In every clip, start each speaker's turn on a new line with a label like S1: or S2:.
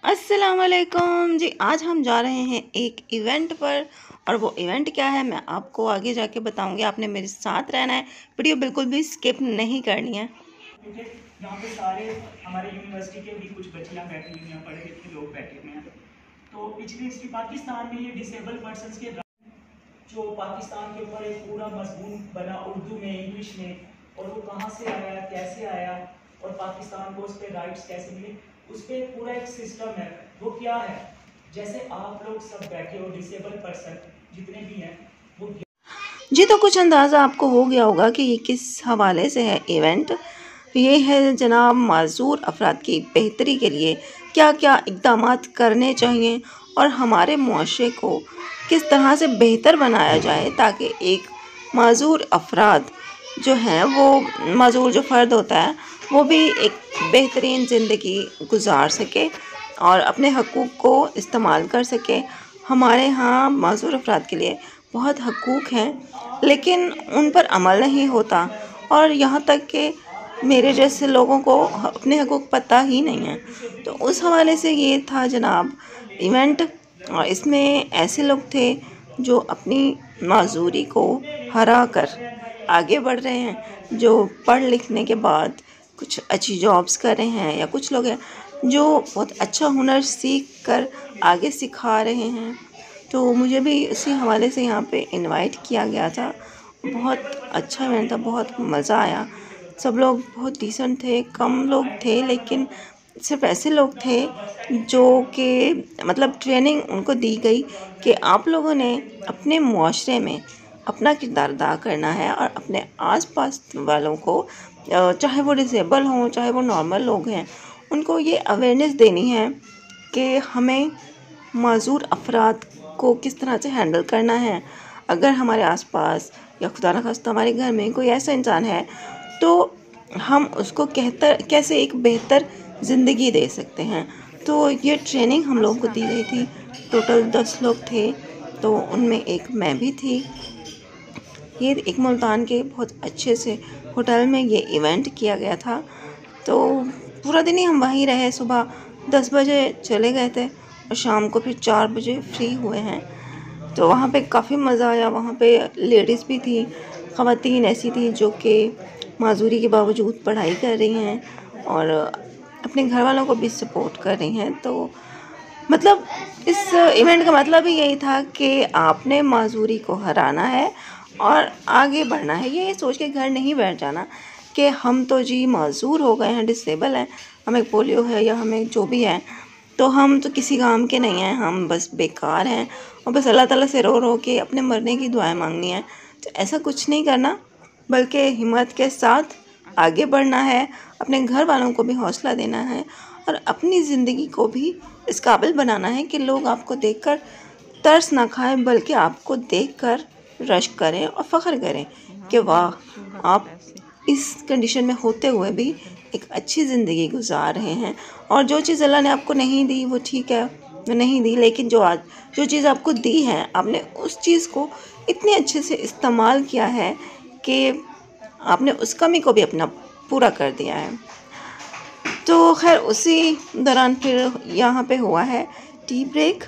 S1: अस्सलाम वालेकुम जी। आज हम जा रहे हैं एक इवेंट पर और वो इवेंट क्या है मैं आपको आगे जाके बताऊंगी। आपने मेरे साथ रहना है, वीडियो बिल्कुल भी स्किप नहीं करनी है।
S2: यहाँ पे सारे हमारे यूनिवर्सिटी के भी कुछ बच्चे यहाँ बैठे हुए हैं, पढ़े लिखे लोग बैठे हुए हैं। तो पिछली हिस्ट्री पाकिस्तान में ये डिसेबल पर्सनस के जो पाकिस्तान के ऊपर एक पूरा मजमून बना उर्दू में, इंग्लिश में, और वो कहाँ से आया, कैसे आया और पाकिस्तान को उस पर राइट्स कैसे मिले, उस पर पूरा एक सिस्टम है। वो क्या है, जैसे आप लोग सब बैठे हो डिसेबल पर्सन जितने भी हैं वो
S1: जी, तो कुछ अंदाज़ा आपको हो गया होगा कि ये किस हवाले से है इवेंट। ये है जनाब माजूर अफराद की बेहतरी के लिए क्या क्या इक़दाम करने चाहिए और हमारे मुआशरे को किस तरह से बेहतर बनाया जाए ताकि एक माजूर अफराद जो हैं वो माजूर जो फ़र्द होता है वो भी एक बेहतरीन ज़िंदगी गुजार सके और अपने हकूक़ को इस्तेमाल कर सके। हमारे यहाँ माजूर अफराद के लिए बहुत हकूक़ हैं लेकिन उन पर अमल नहीं होता और यहाँ तक कि मेरे जैसे लोगों को अपने हकूक़ पता ही नहीं है। तो उस हवाले से ये था जनाब इवेंट और इसमें ऐसे लोग थे जो अपनी माजूरी को हरा कर आगे बढ़ रहे हैं, जो पढ़ लिखने के बाद कुछ अच्छी जॉब्स कर रहे हैं, या कुछ लोग हैं जो बहुत अच्छा हुनर सीख कर आगे सिखा रहे हैं। तो मुझे भी इसी हवाले से यहाँ पे इनवाइट किया गया था। बहुत अच्छा इवेंट था, बहुत मज़ा आया। सब लोग बहुत डिसेंट थे, कम लोग थे लेकिन सिर्फ ऐसे लोग थे जो कि मतलब ट्रेनिंग उनको दी गई कि आप लोगों ने अपने मुआशरे में अपना किरदार अदा करना है और अपने आसपास वालों को, चाहे वो डिसेबल हों चाहे वो नॉर्मल लोग हैं, उनको ये अवेयरनेस देनी है कि हमें माजूर अफराद को किस तरह से हैंडल करना है। अगर हमारे आसपास या खुदा न खास्ता हमारे घर में कोई ऐसा इंसान है तो हम उसको कैसे एक बेहतर ज़िंदगी दे सकते हैं। तो ये ट्रेनिंग हम लोगों को दी गई थी। टोटल 10 लोग थे, तो उनमें एक मैं भी थी। ये एक मुल्तान के बहुत अच्छे से होटल में ये इवेंट किया गया था। तो पूरा दिन ही हम वहीं रहे। सुबह 10 बजे चले गए थे और शाम को फिर 4 बजे फ्री हुए हैं। तो वहाँ पे काफ़ी मज़ा आया। वहाँ पे लेडीज़ भी थी, ख़वातीन ऐसी थी जो कि माजूरी के बावजूद पढ़ाई कर रही हैं और अपने घर वालों को भी सपोर्ट कर रही हैं। तो मतलब इस इवेंट का मतलब ही यही था कि आपने माजूरी को हराना है और आगे बढ़ना है। ये सोच के घर नहीं बैठ जाना कि हम तो जी माजूर हो गए हैं, डिसेबल हैं, हमें पोलियो है या हमें जो भी है, तो हम तो किसी काम के नहीं हैं, हम बस बेकार हैं और बस अल्लाह ताला से रो रो के अपने मरने की दुआएं मांगनी है। तो ऐसा कुछ नहीं करना, बल्कि हिम्मत के साथ आगे बढ़ना है, अपने घर वालों को भी हौसला देना है और अपनी ज़िंदगी को भी इस काबिल बनाना है कि लोग आपको देखकर तरस ना खाएं, बल्कि आपको देखकर रश्क करें और फ़ख्र करें कि वाह, आप इस कंडीशन में होते हुए भी एक अच्छी ज़िंदगी गुजार रहे हैं। और जो चीज़ अल्लाह ने आपको नहीं दी वो ठीक है, वो नहीं दी, लेकिन जो चीज़ आपको दी है आपने उस चीज़ को इतने अच्छे से इस्तेमाल किया है कि आपने उस कमी को भी अपना पूरा कर दिया है। तो खैर उसी दौरान फिर यहाँ पे हुआ है टी ब्रेक।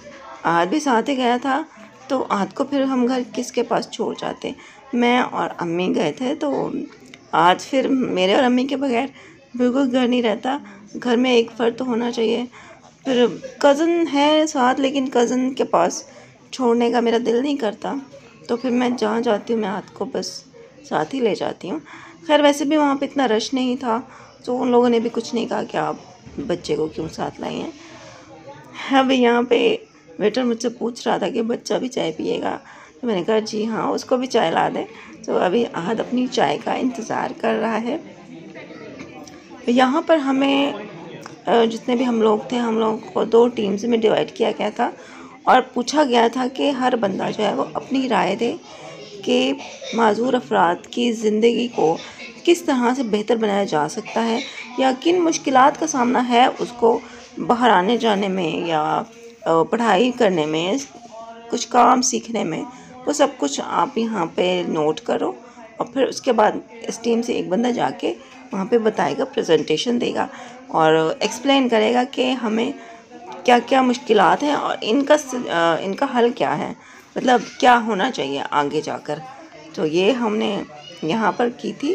S1: आज भी साथ ही गया था, तो आज को फिर हम घर किसके पास छोड़ जाते। मैं और अम्मी गए थे, तो आज फिर मेरे और अम्मी के बगैर बिल्कुल घर नहीं रहता। घर में एक फ़र्द तो होना चाहिए। फिर कज़न है साथ, लेकिन कज़न के पास छोड़ने का मेरा दिल नहीं करता, तो फिर मैं जहाँ जाती हूँ मैं हाथ को बस साथ ही ले जाती हूँ। खैर वैसे भी वहाँ पे इतना रश नहीं था, तो उन लोगों ने भी कुछ नहीं कहा कि आप बच्चे को क्यों साथ लाई हैं। अब यहाँ पे वेटर मुझसे पूछ रहा था कि बच्चा भी चाय पिएगा, तो मैंने कहा जी हाँ, उसको भी चाय ला दें। तो अभी आहद अपनी चाय का इंतज़ार कर रहा है। यहाँ पर हमें जितने भी हम लोग थे, हम लोगों को 2 टीम्स में डिवाइड किया गया था और पूछा गया था कि हर बंदा जो है वो अपनी राय दे कि माजूर अफराद की ज़िंदगी को किस तरह से बेहतर बनाया जा सकता है या किन मुश्किलात का सामना है उसको बाहर आने जाने में या पढ़ाई करने में, कुछ काम सीखने में। वो सब कुछ आप यहाँ पे नोट करो और फिर उसके बाद इस टीम से एक बंदा जाके वहाँ पे बताएगा, प्रेजेंटेशन देगा और एक्सप्लेन करेगा कि हमें क्या क्या मुश्किलात हैं और इनका हल क्या है, मतलब क्या होना चाहिए आगे जाकर। तो ये हमने यहाँ पर की थी।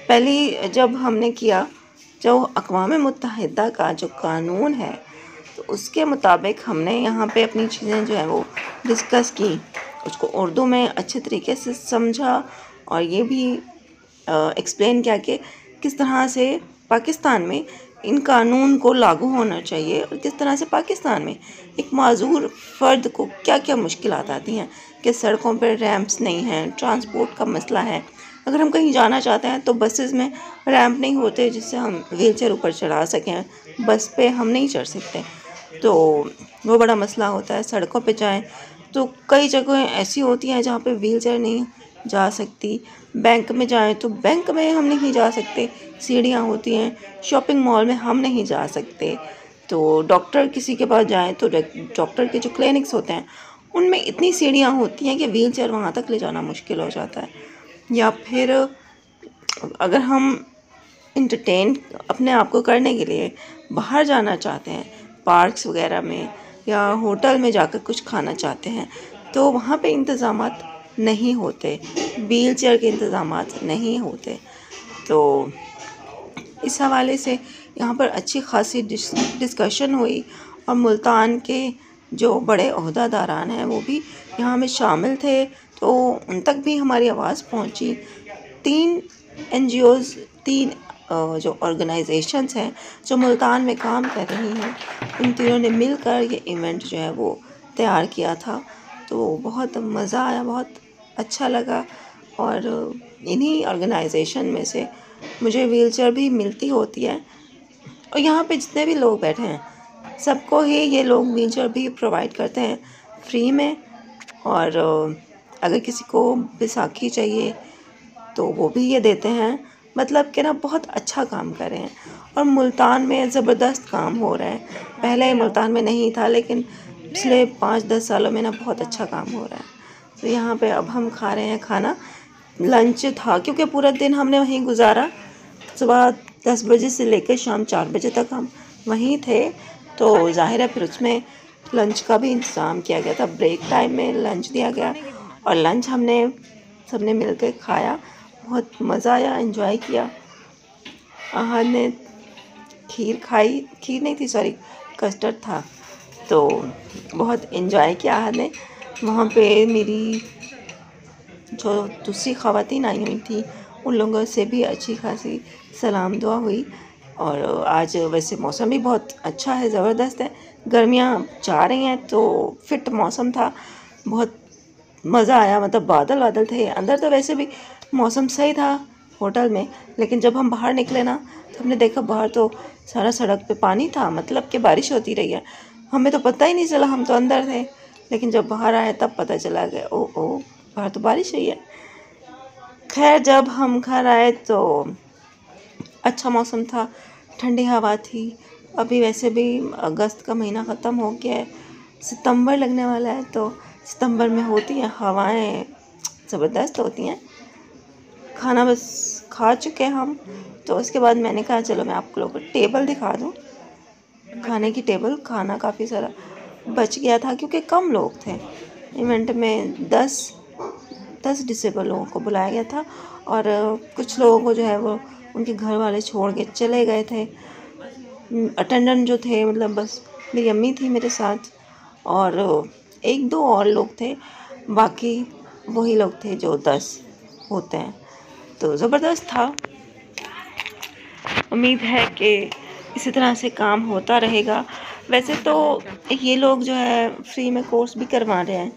S1: पहली जब हमने किया, जो अक़वाम मुत्तहिदा का जो कानून है तो उसके मुताबिक हमने यहाँ पे अपनी चीज़ें जो है वो डिस्कस की, उसको उर्दू में अच्छे तरीके से समझा और ये भी एक्सप्लेन किया कि किस तरह से पाकिस्तान में इन कानून को लागू होना चाहिए और किस तरह से पाकिस्तान में एक माजूर फ़र्द को क्या क्या मुश्किलात आती हैं कि सड़कों पर रैंप्स नहीं हैं, ट्रांसपोर्ट का मसला है। अगर हम कहीं जाना चाहते हैं तो बसेस में रैंप नहीं होते जिससे हम व्हीलचेयर ऊपर चढ़ा सकें, बस पे हम नहीं चढ़ सकते, तो वो बड़ा मसला होता है। सड़कों पे जाएं तो कई जगहें ऐसी होती हैं जहाँ पे व्हीलचेयर नहीं जा सकती। बैंक में जाएं तो बैंक में हम नहीं जा सकते, सीढ़ियाँ होती हैं। शॉपिंग मॉल में हम नहीं जा सकते। तो डॉक्टर किसी के पास जाएं तो डॉक्टर के जो क्लिनिक्स होते हैं उनमें इतनी सीढ़ियाँ होती हैं कि व्हीलचेयर वहाँ तक ले जाना मुश्किल हो जाता है। या फिर अगर हम इंटरटेन अपने आप को करने के लिए बाहर जाना चाहते हैं, पार्क्स वगैरह में या होटल में जाकर कुछ खाना चाहते हैं, तो वहाँ पे इंतज़ामात नहीं होते, व्हीलचेयर के इंतज़ामात नहीं होते। तो इस हवाले से यहाँ पर अच्छी खासी डिस्कशन हुई और मुल्तान के जो बड़े ओहदेदारान हैं वो भी यहाँ में शामिल थे, तो उन तक भी हमारी आवाज़ पहुँची। 3 NGOs, 3 जो ऑर्गेनाइजेशंस हैं जो मुल्तान में काम कर रही हैं, उन तीनों ने मिलकर ये इवेंट जो है वो तैयार किया था। तो बहुत मज़ा आया, बहुत अच्छा लगा। और इन्हीं ऑर्गेनाइजेशन में से मुझे व्हीलचेयर भी मिलती होती है और यहाँ पे जितने भी लोग बैठे हैं सबको ही ये लोग व्हीलचेयर भी प्रोवाइड करते हैं फ्री में। और अगर किसी को बैसाखी चाहिए तो वो भी ये देते हैं। मतलब कि ना बहुत अच्छा काम कर रहे हैं और मुल्तान में ज़बरदस्त काम हो रहा है। पहले मुल्तान में नहीं था लेकिन पिछले 5-10 सालों में ना बहुत अच्छा काम हो रहा है। तो यहाँ पे अब हम खा रहे हैं खाना, लंच था क्योंकि पूरा दिन हमने वहीं गुजारा। सुबह 10 बजे से लेकर शाम 4 बजे तक हम वहीं थे, तो ज़ाहिर है फिर उसमें लंच का भी इंतज़ाम किया गया था। ब्रेक टाइम में लंच दिया गया और लंच हमने सबने मिलकर खाया, बहुत मज़ा आया, एंजॉय किया। आहद ने खीर खाई, खीर नहीं थी सॉरी, कस्टर्ड था, तो बहुत एंजॉय किया आहद ने। वहाँ पे मेरी जो दूसरी ख़वातीन आई हुई थी उन लोगों से भी अच्छी खासी सलाम दुआ हुई। और आज वैसे मौसम भी बहुत अच्छा है, ज़बरदस्त है, गर्मियाँ जा रही हैं तो फिट मौसम था, बहुत मज़ा आया। मतलब बादल बादल थे अंदर, तो वैसे भी मौसम सही था होटल में, लेकिन जब हम बाहर निकले ना तो हमने देखा बाहर तो सारा सड़क पे पानी था, मतलब कि बारिश होती रही है। हमें तो पता ही नहीं चला, हम तो अंदर थे, लेकिन जब बाहर आए तब पता चला कि ओ बाहर तो बारिश हुई है। खैर जब हम घर आए तो अच्छा मौसम था, ठंडी हवा थी। अभी वैसे भी अगस्त का महीना ख़त्म हो गया है, सितंबर लगने वाला है, तो सितंबर में होती हैं हवाएं, ज़बरदस्त होती हैं। खाना बस खा चुके हम, तो उसके बाद मैंने कहा चलो मैं आप लोगों को टेबल दिखा दूँ, खाने की टेबल। खाना काफ़ी सारा बच गया था क्योंकि कम लोग थे। इवेंट में 10 डिसेबल लोगों को बुलाया गया था और कुछ लोगों को जो है वो उनके घर वाले छोड़ के चले गए थे। अटेंडेंट जो थे, मतलब बस मेरी अम्मी थी मेरे साथ और 1-2 और लोग थे, बाकी वही लोग थे जो 10 होते हैं। तो ज़बरदस्त था। उम्मीद है कि इसी तरह से काम होता रहेगा। वैसे तो ये लोग जो है फ्री में कोर्स भी करवा रहे हैं,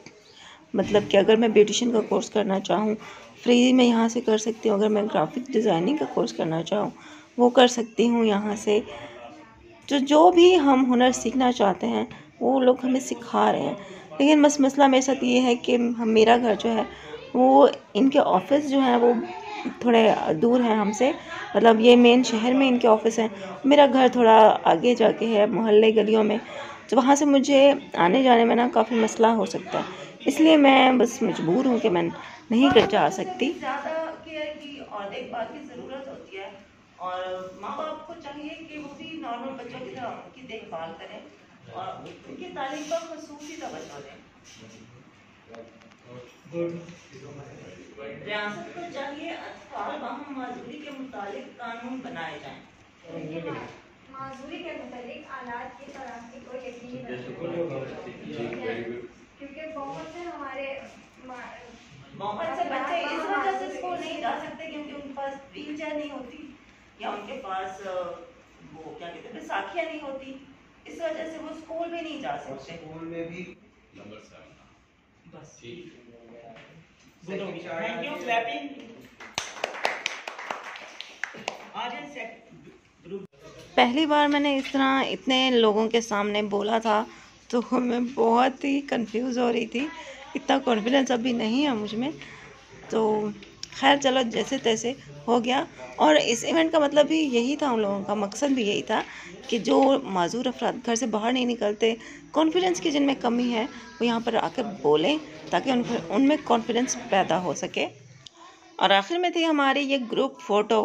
S1: मतलब कि अगर मैं ब्यूटिशियन का कोर्स करना चाहूँ फ्री में यहाँ से कर सकती हूँ, अगर मैं ग्राफिक डिज़ाइनिंग का कोर्स करना चाहूँ वो कर सकती हूँ यहाँ से। जो भी हम हुनर सीखना चाहते हैं वो लोग हमें सिखा रहे हैं। लेकिन बस मसला मेरे साथ ये है कि मेरा घर जो है वो, इनके ऑफ़िस जो है वो थोड़े दूर है हमसे, मतलब ये मेन शहर में इनके ऑफ़िस हैं, मेरा घर थोड़ा आगे जाके है मोहल्ले गलियों में, तो वहाँ से मुझे आने जाने में ना काफ़ी मसला हो सकता है। इसलिए मैं बस मजबूर हूँ कि मैं नहीं कर जा सकती। ज़्यादा केयर की और देखभाल की ज़रूरत होती है और माँ बाप को चाहिए कि वो भी नॉर्मल बच्चों की तरह उनकी देखभाल करें। और उनकी तालीम पर खसूसी तवज्जो दें। रियासत को चाहिए अतफाल बाहम माजूरी के मुतालिक कानून बनाए जाएं।
S3: माजूरी के मुतालिक आलात की फराहमी को यकीनी बनाएं, क्योंकि बहुत से हमारे
S1: बच्चे इस वजह से स्कूल नहीं जा सकते क्योंकि उनके पास व्हील चेयर नहीं होती या उनके पास वो क्या कहते हैं बैसाखियाँ नहीं होती, इस वजह से वो स्कूल भी नहीं जा सकते।
S4: स्कूल में भी
S2: बस थैंक यू क्लैपिंग।
S1: पहली बार मैंने इस तरह इतने लोगों के सामने बोला था तो मैं बहुत ही कंफ्यूज हो रही थी, इतना कॉन्फिडेंस अभी नहीं है मुझ में। तो खैर चलो जैसे तैसे हो गया। और इस इवेंट का मतलब भी यही था, उन लोगों का मकसद भी यही था कि जो माजूर अफराद घर से बाहर नहीं निकलते, कॉन्फिडेंस की जिनमें कमी है, वो यहाँ पर आकर बोलें ताकि उनमें कॉन्फिडेंस पैदा हो सके। और आखिर में थी हमारी ये ग्रुप फ़ोटो।